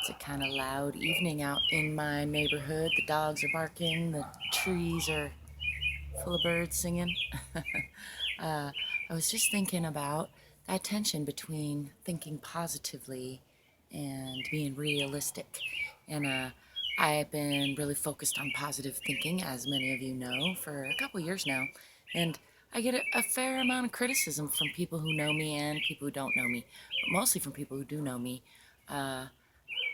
It's a kind of loud evening out in my neighborhood. The dogs are barking, the trees are full of birds singing. I was just thinking about that tension between thinking positively and being realistic. And I've been really focused on positive thinking, as many of you know, for a couple years now. And I get a fair amount of criticism from people who know me and people who don't know me, but mostly from people who do know me.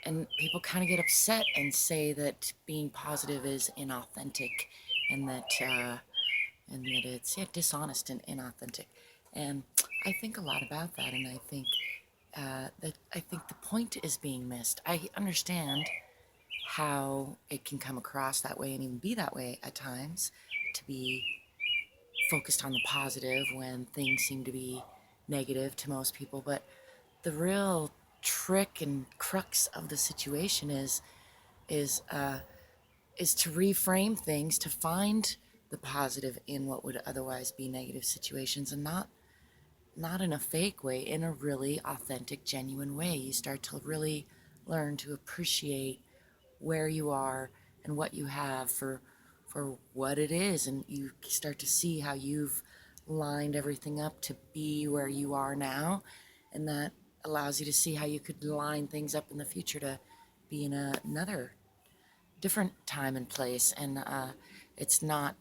And people kind of get upset and say that being positive is inauthentic, and that it's dishonest and inauthentic. And I think a lot about that, and I think the point is being missed. I understand how it can come across that way and even be that way at times, to be focused on the positive when things seem to be negative to most people. But the real trick and crux of the situation is uh, is to reframe things, to find the positive in what would otherwise be negative situations, and not in a fake way, in a really authentic, genuine way. You start to really learn to appreciate where you are and what you have for what it is, and you start to see how you've lined everything up to be where you are now, and that allows you to see how you could line things up in the future to be in another different time and place. And it's not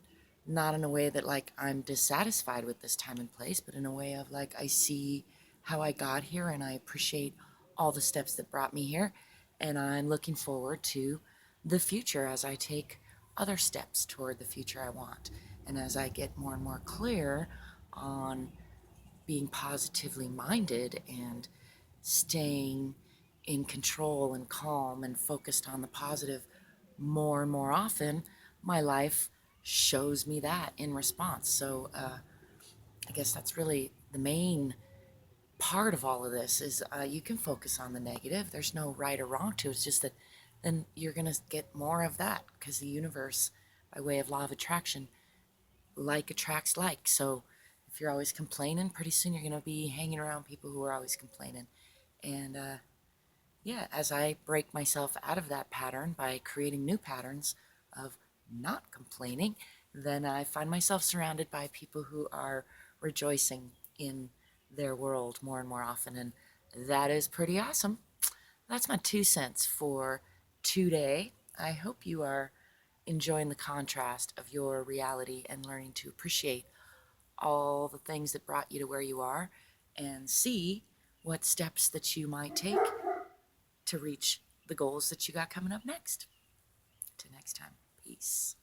in a way that like I'm dissatisfied with this time and place, but in a way of like I see how I got here and I appreciate all the steps that brought me here, and I'm looking forward to the future as I take other steps toward the future I want, and as I get more and more clear on being positively minded and staying in control and calm and focused on the positive more and more often, my life shows me that in response. So I guess that's really the main part of all of this is you can focus on the negative. There's no right or wrong to it. It's just that then you're going to get more of that because the universe, by way of law of attraction, like attracts like. So if you're always complaining, pretty soon you're going to be hanging around people who are always complaining. And yeah, as I break myself out of that pattern by creating new patterns of not complaining, then I find myself surrounded by people who are rejoicing in their world more and more often. And that is pretty awesome. That's my 2 cents for today. I hope you are enjoying the contrast of your reality and learning to appreciate all the things that brought you to where you are, and see what steps that you might take to reach the goals that you got coming up next. Till next time, peace.